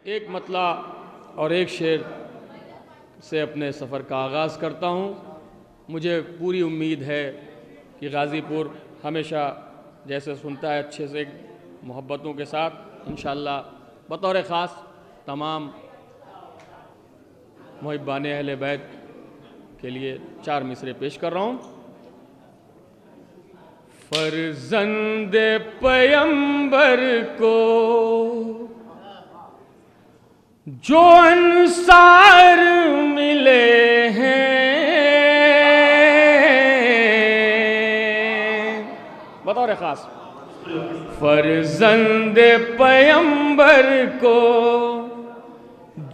ایک مطلع اور ایک شعر سے اپنے سفر کا آغاز کرتا ہوں۔ مجھے پوری امید ہے کہ غازی پور ہمیشہ جیسے سنتا ہے اچھے سے محبتوں کے ساتھ انشاءاللہ بطور خاص تمام محبان اہل بیت کے لیے 4 مصرے پیش کر رہا ہوں۔ فرزند پیمبر کو جو انصار ملے ہیں، بطور خاص فرزند پیمبر کو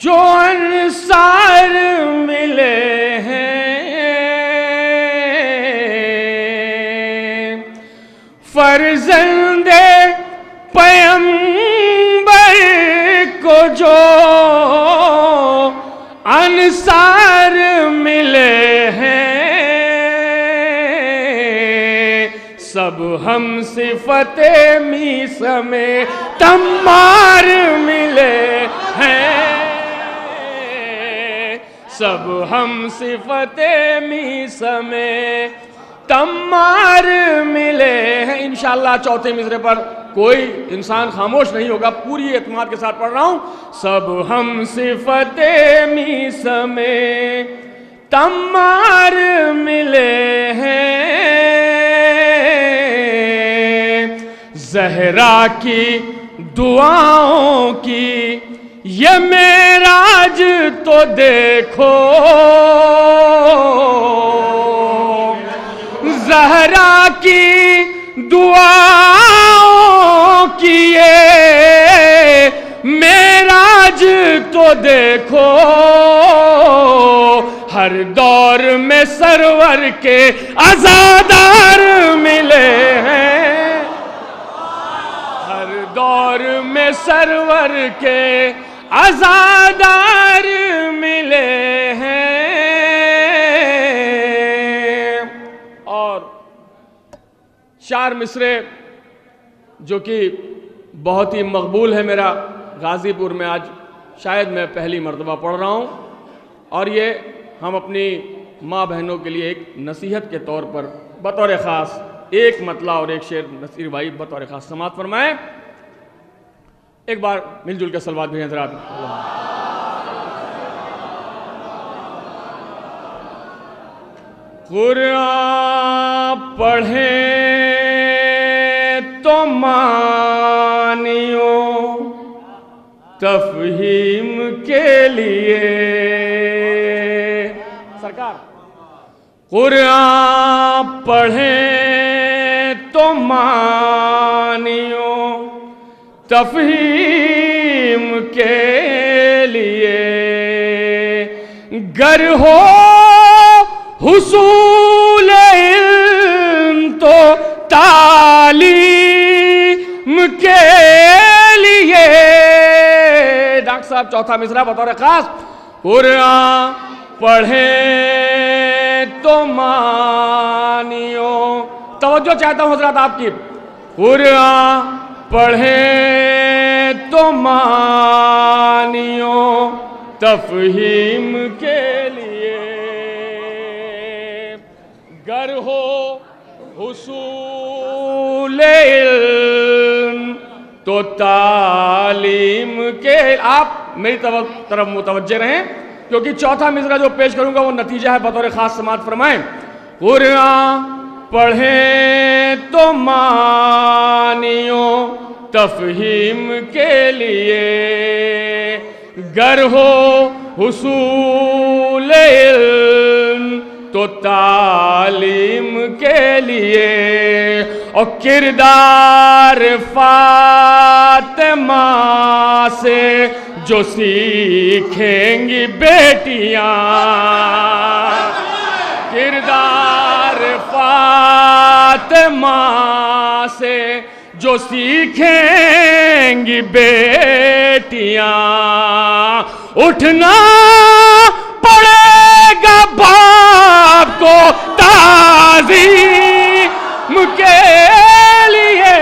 جو انصار ملے ہیں، فرزند پیمبر کو جو انصار ملے ہیں، سب ہم صفت میس میں تمار ملے ہیں، سب ہم صفت میس میں تمار ملے ہیں۔ انشاءاللہ چوتھے مصرے پر کوئی انسان خاموش نہیں ہوگا، پوری اعتماد کے ساتھ پڑھ رہا ہوں۔ سب ہم صفت میس میں تمار ملے ہیں، زہرا کی دعاؤں کی یہ معراج تو دیکھو، زہرا کی دعاؤں کی یہ معراج تو دیکھو، ہر دور میں سرور کے عزادار ملے ہیں، ہر دور میں سرور کے عزادار ملے ہیں۔ اور 4 مصرے جو کہ بہت ہی مقبول ہے میرا، غازی پور میں آج شاید میں پہلی مرتبہ پڑھ رہا ہوں، اور یہ ہم اپنی ماں بہنوں کے لیے ایک نصیحت کے طور پر بطور خاص ایک مطلع اور ایک شعر نصیر بھائی بطور خاص سماعت فرمائیں۔ ایک بار مل جل کے صلوات بھیجیں حضرات۔ قرآن پڑھیں تو مانیو تفہیم کے لیے، سرکار قرآن پڑھیں تو مانیو تفہیم کے لیے، گر ہو حصول علم تو تعلیم کے لیے۔ ڈاکٹر صاحب چوتھا مصرع بطور خاص، قرآن پڑھیں تو مانیو، توجہ چاہتا ہوں حضرات آپ کی، قرآن پڑھیں تو مانیو تفہیم کے لیے، گر ہو حصول علم تو تعلیم کے۔ آپ میری طرف متوجہ رہیں کیونکہ چوتھا مصرع جو پیش کروں گا وہ نتیجہ ہے، بطور خاص سماعت فرمائیں۔ قرآن پڑھیں تو مانیو تفہیم کے لیے، گر ہو حصول علم تو تعلیم کے لیے، اور کردار فاطمہ سے جو سیکھیں گی بیٹیاں، کردار فاطمہ سے جو سیکھیں گی بیٹیاں، اٹھنا پڑے گا باپ کو تعظیم کے لیے،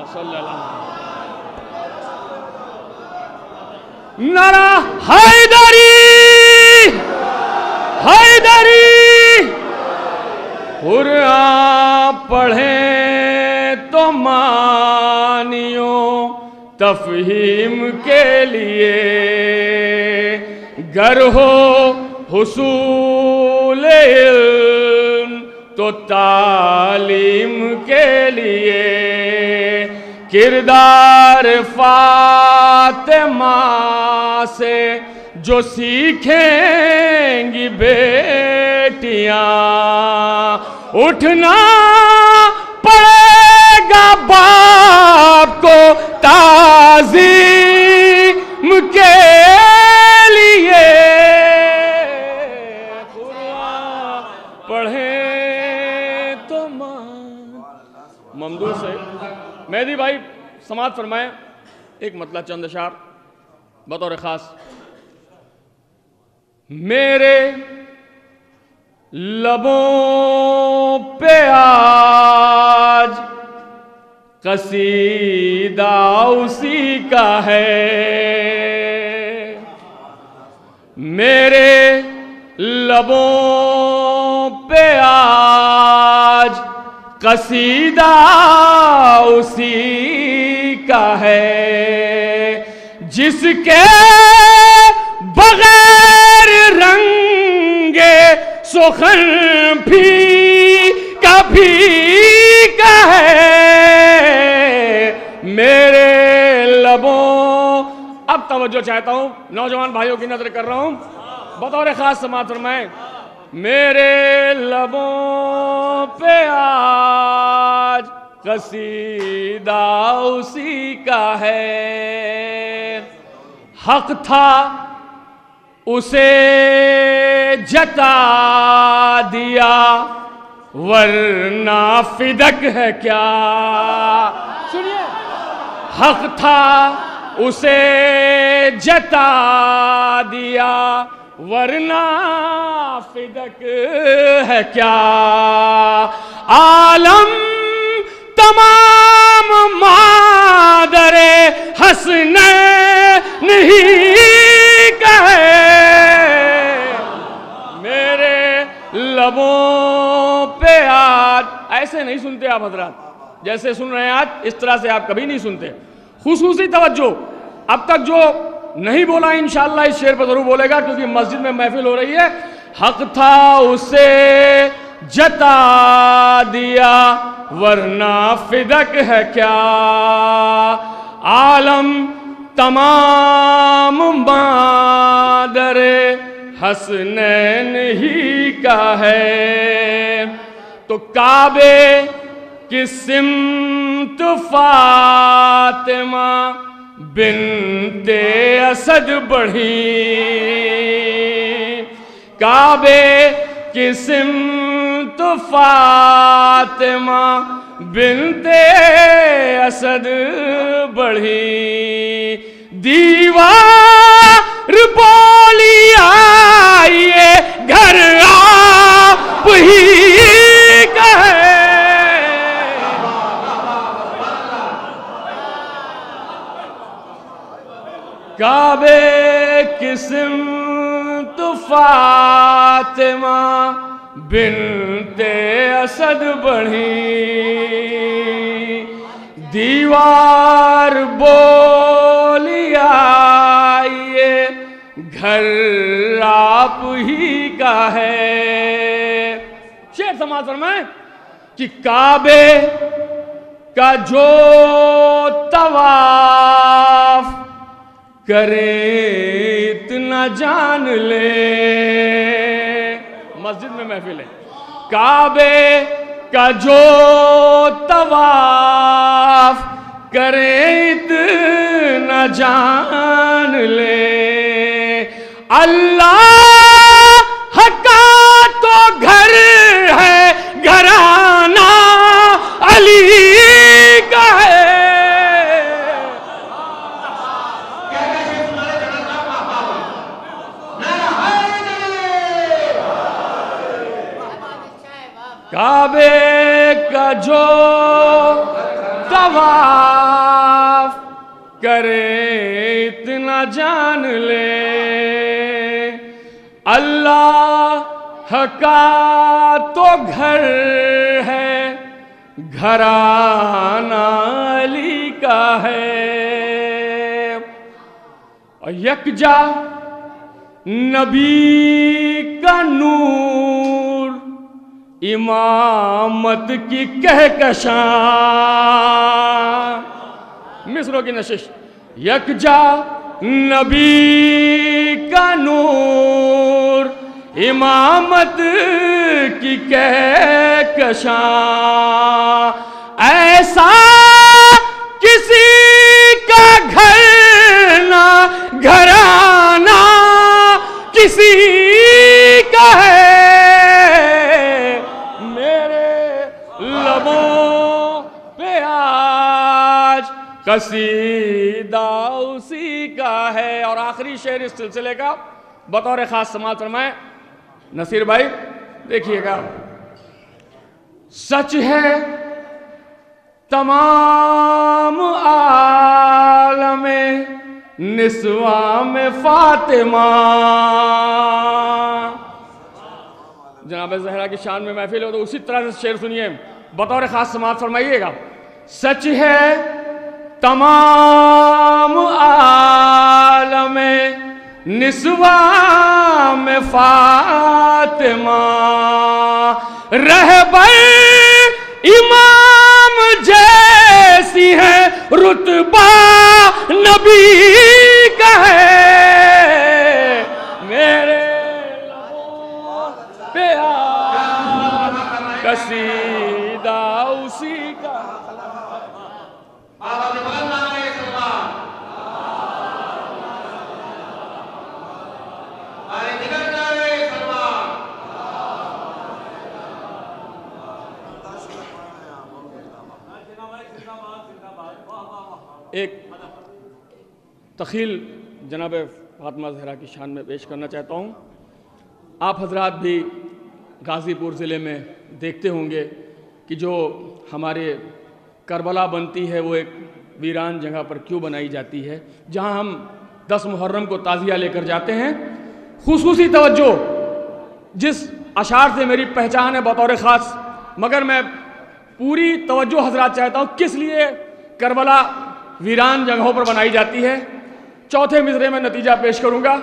صلی اللہ نعرہ حیدری حیدری قرآن پڑھیں تو معنیوں تفہیم کے لیے گر ہو حصول علم تو تعلیم کے لیے کردار فاطمہ سے جو سیکھیں گی بیٹیاں اٹھنا پڑے گا باپ کو تعظیم کے لیے قرآن پڑھیں تو ممدوح سے مہدی بھائی سماعت فرمائیں ایک مطلع چند اشعار بطور خاص میرے لبوں پہ آج قصیدہ اسی کا ہے میرے لبوں پہ آج قصیدہ اسی کا ہے جس کے بغیر رنگ سخن بھی کبھی کا ہے میرے لبوں اب توجہ چاہتا ہوں نوجوان بھائیوں کی نظر کر رہا ہوں بطور خاص سماعت فرمائیں میرے لبوں پہ آج قصیدہ اسی کا ہے حق تھا اسے جتا دیا ورنہ فدک ہے کیا سنیے حق تھا اسے جتا دیا ورنہ فدک ہے کیا عالم تمام مادر حسنین ہی کا ہے میرے لبوں پہ آج ایسے نہیں سنتے آپ حضرات جیسے سن رہے ہیں آج اس طرح سے آپ کبھی نہیں سنتے خصوصی توجہ اب تک جو نہیں بولا انشاءاللہ اس شعر پر ضرور بولے گا کیونکہ مسجد میں محفل ہو رہی ہے حق تھا اسے جتا دیا ورنہ فدک ہے کیا عالم تمام مادر حسنین ہی کا ہے تو کعبے کی سمت فاطمہ بنت اسد بڑھی کعبے کی سمت فاطمہ بنت اسد بڑھی دیوار بولی آئیے گھر آپ ہی کا ہے کعبے کی سمت فاطمہ بنت اسد بڑھی دیوار بولی آئیے گھر آپ ہی کا ہے شعر سماعت فرمائیں کہ کعبے کا جو طواف کرے اتنا جان لے مسجد میں محفل ہے کعبے کا جو طواف کرے اتنا جان لے اللہ کا تو گھر ہے گھرانہ علی کا ہے کعبے کا جو طواف کرے اتنا جان لے اللہ کا تو گھر ہے گھرانہ علی کا ہے اور یکجا نبی کا نور امامت کی کہکشاں مصروں کی نشش یکجا نبی کا نور امامت کی کہکشاں ایسا کسی کا گھر نہ گھرانہ کسی کا ہے میرے لبوں پہ آج قصیدہ اسی کا ہے۔ اور آخری شعر اس سلسلے کا بطور خاص سماعت فرمائیں نصیر بھائی، دیکھیے گا۔ سچ ہے تمام عالم نسواں میں فاطمہ، جناب زہرا کی شان میں محفل ہو تو اسی طرح سے شعر سنیے، بطور خاص سماعت فرمائیے گا۔ سچ ہے تمام عالم نسواں میں فاطمہ، رہبر امام جیسی ہے رتبہ نبی کا ہے میرے لبوں پہ آج قصیدہ اسی کا۔ ایک تخیل جناب فاطمہ زہرا کی شان میں پیش کرنا چاہتا ہوں۔ آپ حضرات بھی غازی پور ضلع میں دیکھتے ہوں گے کہ جو ہمارے کربلا بنتی ہے وہ ایک ویران جگہ پر کیوں بنائی جاتی ہے، جہاں ہم 10 محرم کو تعزیہ لے کر جاتے ہیں۔ خصوصی توجہ جس اشعار سے میری پہچان ہے بطور خاص، مگر میں پوری توجہ حضرات چاہتا ہوں کس لیے کربلا ویران جگہوں پر بنائی جاتی ہے۔ چوتھے مصرعے میں نتیجہ پیش کروں گا،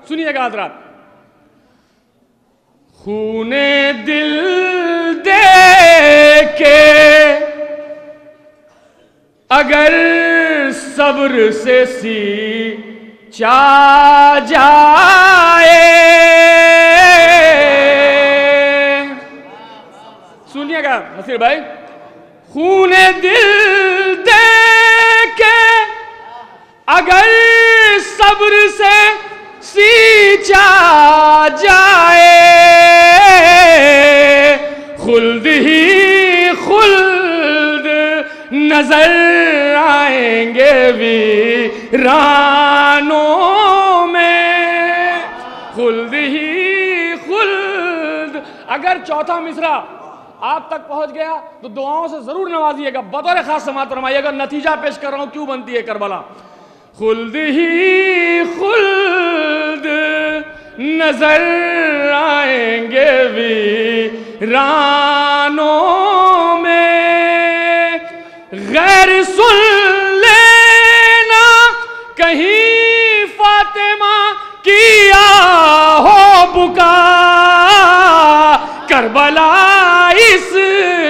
سنیے گا حضرات۔ خون دل دے کے اگر صبر سے سینچا جائے، سنیے گا نصیر بھائی، خون دل دے کے اگر صبر سے سینچا جائے، خلد ہی خلد نظر آئیں گے ویرانوں میں، خلد ہی خلد۔ اگر چوتھا مصرع آپ تک پہنچ گیا تو دعاؤں سے ضرور نوازیے گا، بطور خاص سماعت فرمائیے گا۔ نتیجہ پیش کر رہا ہوں کیوں بنتی ہے کربلا۔ خلد ہی خلد نظر آئیں گے ویرانوں میں، غیر سن لینا کہیں فاطمہ کی آہو بکا، کربلا اس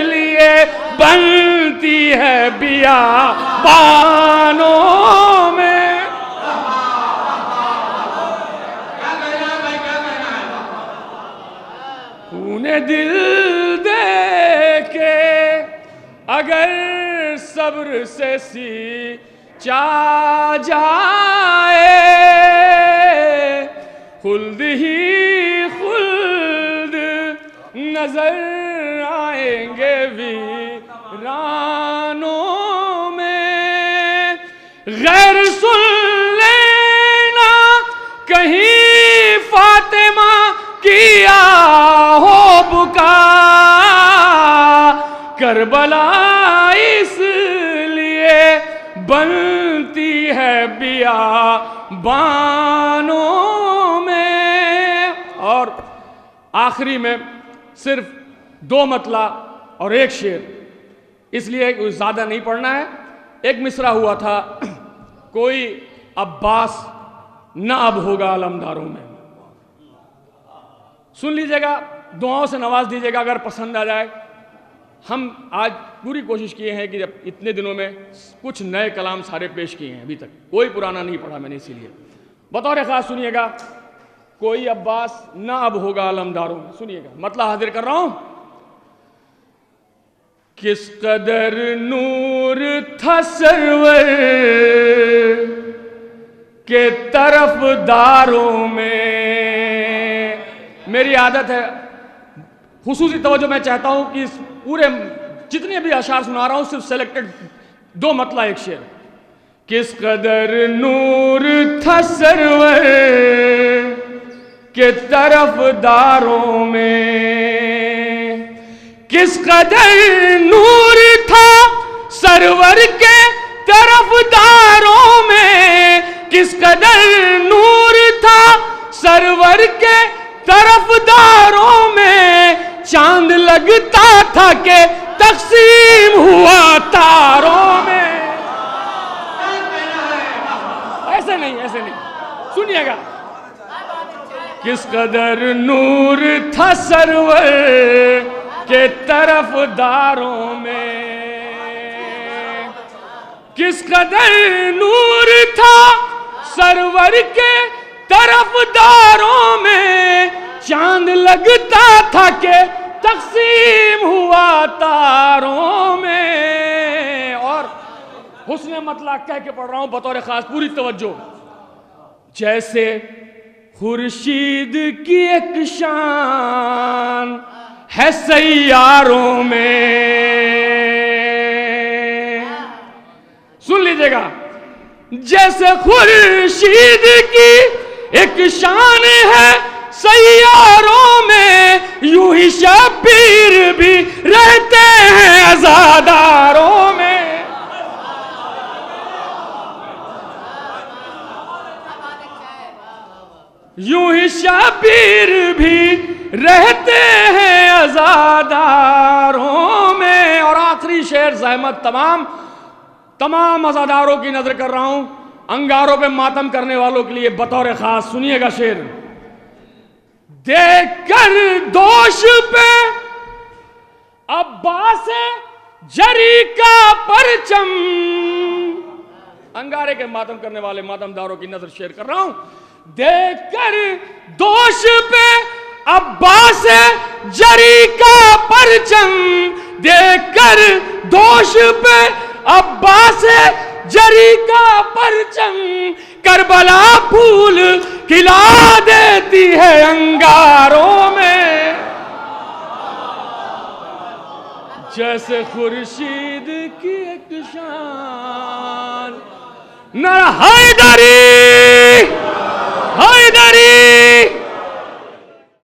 لیے بنتی ہے بیابانوں میں۔ خون دل دے کے اگر صبر سے سینچا جائے، خلد ہی خلد نظر آئیں گے ویرانوں میں، غیر سن لینا کہیں فاطمہ کی آہو بکا، کربلا اس لیے بنتی ہے بیابانوں میں. اور آخری میں صرف 2 مطلع اور 1 شعر، اس لیے زیادہ نہیں پڑھنا ہے. ایک مصرع ہوا تھا، کوئی عباس نہ اب ہوگا علمداروں میں. سن لیجئے گا، دعاؤں سے نواز دیجئے گا اگر پسند آ جائے. ہم آج پوری کوشش کیے ہیں کہ جب اتنے دنوں میں کچھ نئے کلام سارے پیش کیے ہیں، ابھی تک کوئی پرانا نہیں پڑھا میں نے، اسی لیے بطور خاص سنیے گا. کوئی عباس نہ اب ہوگا علمداروں میں. سنیے گا، مطلع حاضر کر رہا ہوں. کس قدر نور تھا سرور کے طرف داروں میں. میری عادت ہے، خصوصی توجہ میں چاہتا ہوں کہ اس پورے جتنے بھی اشعار سنا رہا ہوں صرف سیلیکٹڈ 2 مطلع 1 شعر. کس قدر نور تھا سرور کے طرف داروں میں، کس قدر نور تھا سرور کے طرف داروں میں، کس قدر نور تھا سرور کے طرف داروں میں. چاند لگتا تھا کہ تقسیم ہوا تاروں میں. ایسے نہیں، ایسے نہیں، سنیے گا. کس قدر نور تھا سرور کے طرف داروں میں، کس قدر نور تھا سرور کے طرف داروں میں. چاند لگتا تھا کہ تقسیم ہوا تاروں میں. اور حسن مطلع کہہ کے پڑھ رہا ہوں بطور خاص، پوری توجہ. جیسے خورشید کی ایک شان ہے سیاروں میں. سن لیجئے گا. جیسے خورشید کی ایک شان ہے سیاروں میں، یوں ہی شبیر بھی رہتے ہیں عزاداروں میں. یوں ہی شبیر بھی رہتے ہیں عزاداروں میں. اور آخری شعر زحمت تمام عزاداروں کی نظر کر رہا ہوں، انگاروں پہ ماتم کرنے والوں کے لیے بطور خاص. سنیے گا شعر. دیکھ کر دوش پہ عباس جری کا پرچم، انگارے کے ماتم کرنے والے ماتمداروں کی نظر شیئر کر رہا ہوں. دیکھ کر دوش پہ عباس جری کا پرچم، دیکھ کر دوش پہ عباس جری کا پرچم، کربلا پھول کھلا دیتی ہے انگاروں میں. جیسے خورشید کی ایک شان. نہ حیدری حیدری